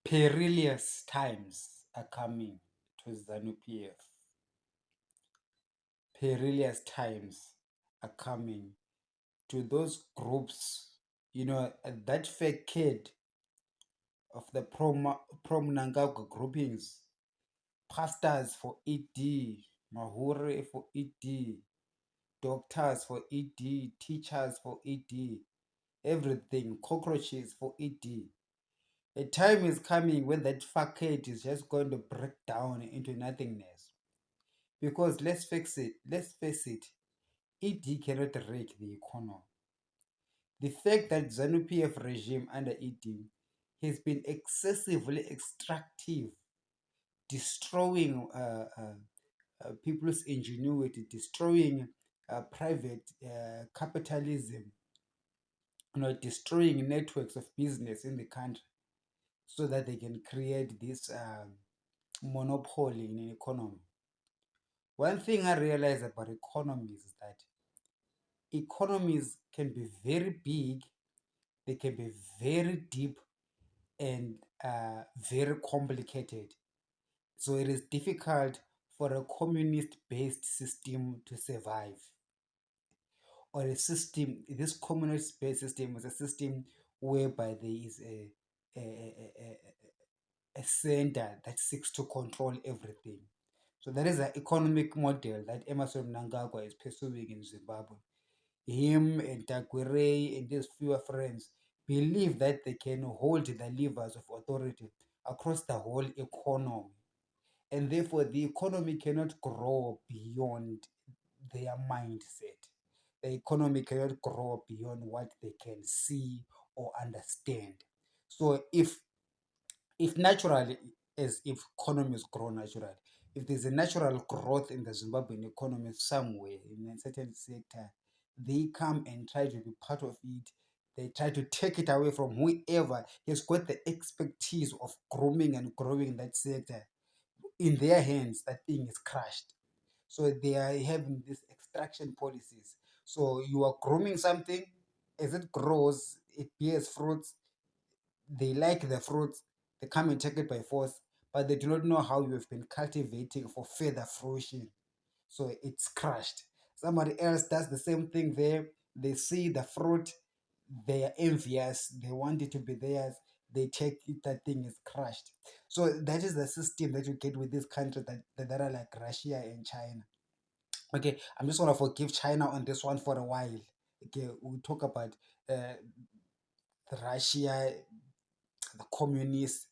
Perilous times are coming to ZANU-PF. Perilous times are coming to those groups. That fake kid of the pro-Mnangagwa groupings, pastors for ED, Mahure for ED, doctors for ED, teachers for ED, everything, cockroaches for ED. A time is coming when that facade is just going to break down into nothingness. Because let's face it, ED cannot wreck the economy. The fact that ZANU-PF regime under ED has been excessively extractive, destroying people's ingenuity, destroying private capitalism, destroying networks of business in the country so that they can create this monopoly in an economy. One thing I realize about economies is that economies can be very big, they can be very deep, and very complicated. So it is difficult for a communist-based system to survive. Or a system, this communist-based system is a system whereby there is a center that seeks to control everything. So that is an economic model that Emerson Mnangagwa is pursuing in Zimbabwe. Him and Tagwere and these fewer friends believe that they can hold the levers of authority across the whole economy. And therefore, the economy cannot grow beyond their mindset. The economy cannot grow beyond what they can see or understand. So if naturally, as if economies grow naturally, if there's a natural growth in the Zimbabwean economy somewhere in a certain sector, they come and try to be part of it. They try to take it away from whoever has got the expertise of grooming and growing that sector. In their hands, that thing is crushed. So they are having these extraction policies. So you are grooming something, as it grows, it bears fruits. They like the fruits, they come and take it by force, but they do not know how you have been cultivating for further fruition. So it's crushed. Somebody else does the same thing there. They see the fruit, they are envious, they want it to be theirs, they take it, that thing is crushed. So that is the system that you get with these countries that are like Russia and China. Okay, I'm just gonna forgive China on this one for a while. Okay, we'll talk about Russia, the communists.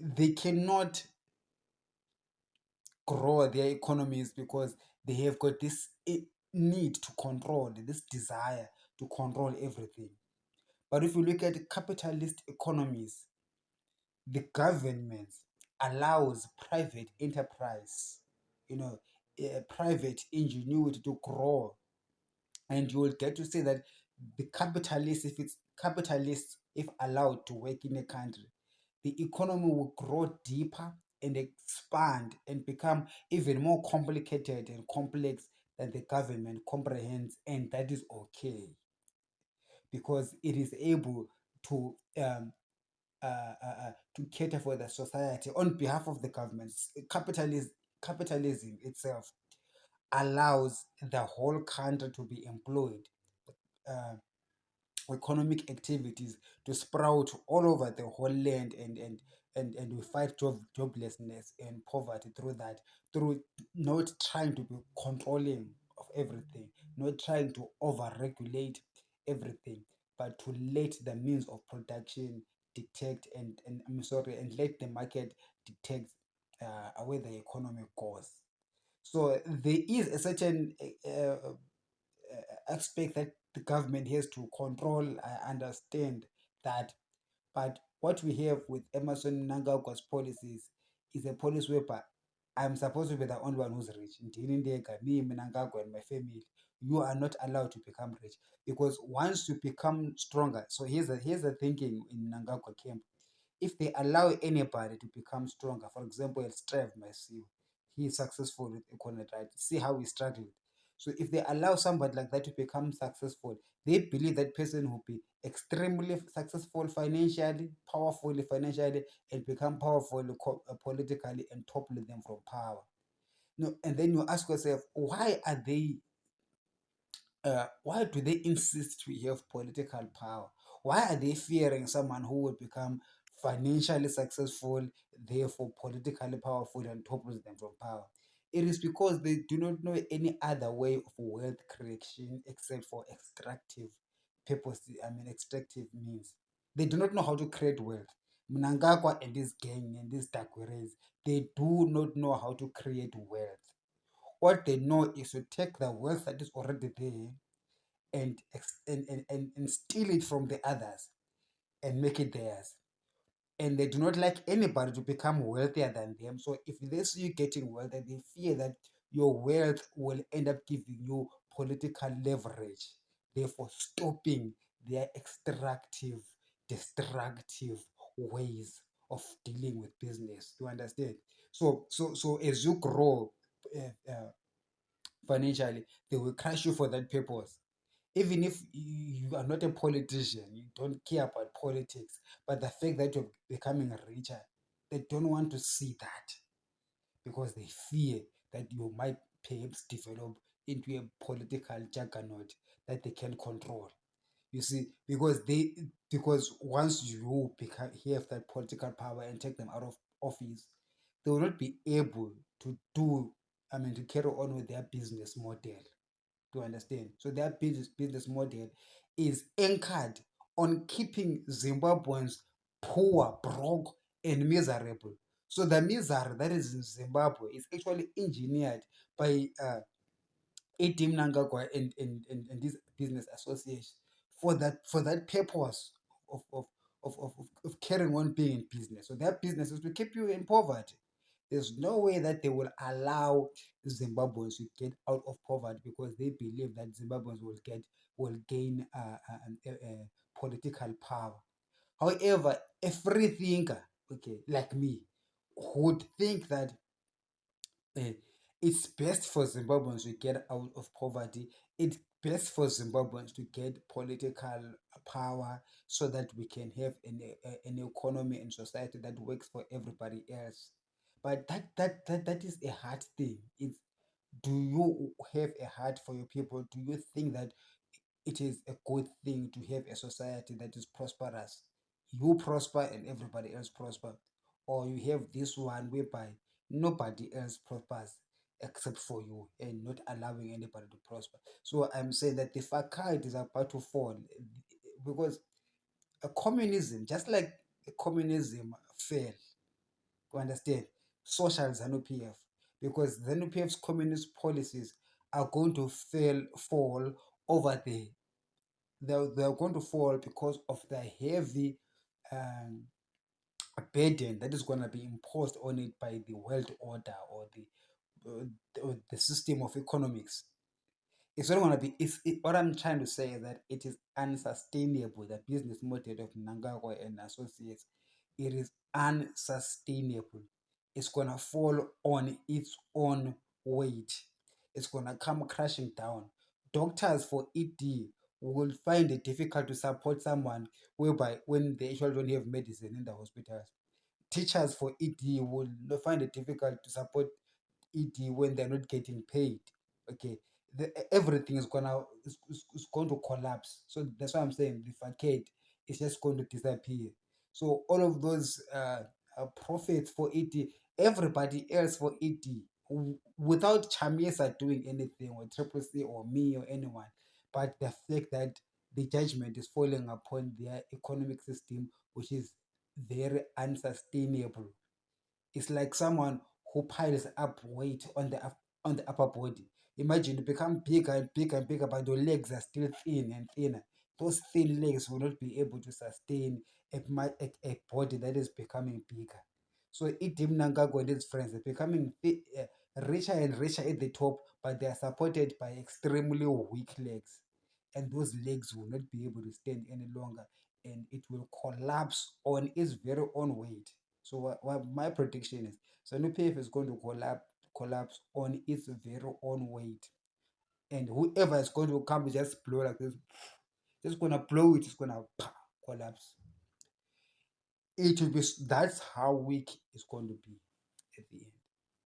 They cannot grow their economies because they have got this need to control, this desire to control everything. But if you look at capitalist economies, the government allows private enterprise, private ingenuity to grow. And you will get to see that the capitalists, if allowed to work in a country, the economy will grow deeper and expand and become even more complicated and complex than the government comprehends, and that is okay because it is able to to cater for the society on behalf of the governments. Capitalism itself allows the whole country to be employed, uh, economic activities to sprout all over the whole land, and we fight joblessness and poverty through that, through not trying to be controlling of everything, not trying to over-regulate everything, but to let the means of production dictate, and I'm sorry, and let the market dictate where the economy goes. So there is a certain aspect that the government has to control. I understand that. But what we have with Emerson Mnangagwa's policies is a policy whereby I'm supposed to be the only one who's rich. Me, Mnangagwa, and my family, you are not allowed to become rich. Because once you become stronger, so here's the thinking in Mnangagwa camp. If they allow anybody to become stronger, for example, Strev Masiu, he is successful with economic, right? See how he struggled. So if they allow somebody like that to become successful, they believe that person will be extremely successful financially, powerfully financially, and become powerful politically and topple them from power. No, and then you ask yourself, why do they insist we have political power? Why are they fearing someone who would become financially successful, therefore politically powerful, and topples them from power? It is because they do not know any other way of wealth creation except for extractive purposes, extractive means. They do not know how to create wealth. Mnangagwa and this gang and these Dagweres, they do not know how to create wealth. What they know is to take the wealth that is already there and steal it from the others and make it theirs. And they do not like anybody to become wealthier than them. So if they see you getting wealthy, they fear that your wealth will end up giving you political leverage, therefore stopping their extractive, destructive ways of dealing with business. You understand? So as you grow financially, they will crush you for that purpose. Even if you are not a politician, you don't care about politics, but the fact that you're becoming richer, they don't want to see that because they fear that you might perhaps develop into a political juggernaut that they can control. You see, because once you become have that political power and take them out of office, they will not be able to to carry on with their business model, to understand. So their business model is anchored on keeping Zimbabweans poor, broke, and miserable. So the misery that is in Zimbabwe is actually engineered by Mnangagwa and this business association for that purpose of, of, of carrying on being in business. So their business is to keep you in poverty. There's no way that they will allow Zimbabweans to get out of poverty because they believe that Zimbabweans will gain political power. However, a free thinker, okay, like me, would think that uh, it's best for Zimbabweans to get out of poverty. It's best for Zimbabweans to get political power so that we can have an economy and society that works for everybody else. But that is a hard thing. It's, do you have a heart for your people? Do you think that it is a good thing to have a society that is prosperous? You prosper and everybody else prosper. Or you have this one whereby nobody else prospers except for you and not allowing anybody to prosper. So I'm saying that the facade is about to fall because a communism, just like a communism fell, you understand, social ZANU-PF, because ZANU-PF's communist policies are going to fall over the they're going to fall because of the heavy um, burden that is going to be imposed on it by the world order or the system of economics. It's not going to be what I'm trying to say is that it is unsustainable. The business model of Mnangagwa and associates, it is unsustainable. It's going to fall on its own weight. It's going to come crashing down. Doctors for ED will find it difficult to support someone whereby when they actually don't have medicine in the hospitals. Teachers for ED will find it difficult to support ED when they're not getting paid. Okay, everything is going to collapse. So that's why I'm saying the facade is just going to disappear. So all of those profits for ED, everybody else for ED, without Chamisa doing anything, or Triple C or me or anyone, but the fact that the judgment is falling upon their economic system, which is very unsustainable. It's like someone who piles up weight on on the upper body. Imagine you become bigger and bigger and bigger, but your legs are still thin and thinner. Those thin legs will not be able to sustain a body that is becoming bigger. So Idim Nangago and his friends are becoming richer and richer at the top, but they are supported by extremely weak legs. And those legs will not be able to stand any longer, and it will collapse on its very own weight. So what my prediction is, SANU-PF is going to collapse on its very own weight. and whoever is going to come is just blow like this, just gonna blow it, it's gonna collapse. It will be that's how weak it's going to be at the end.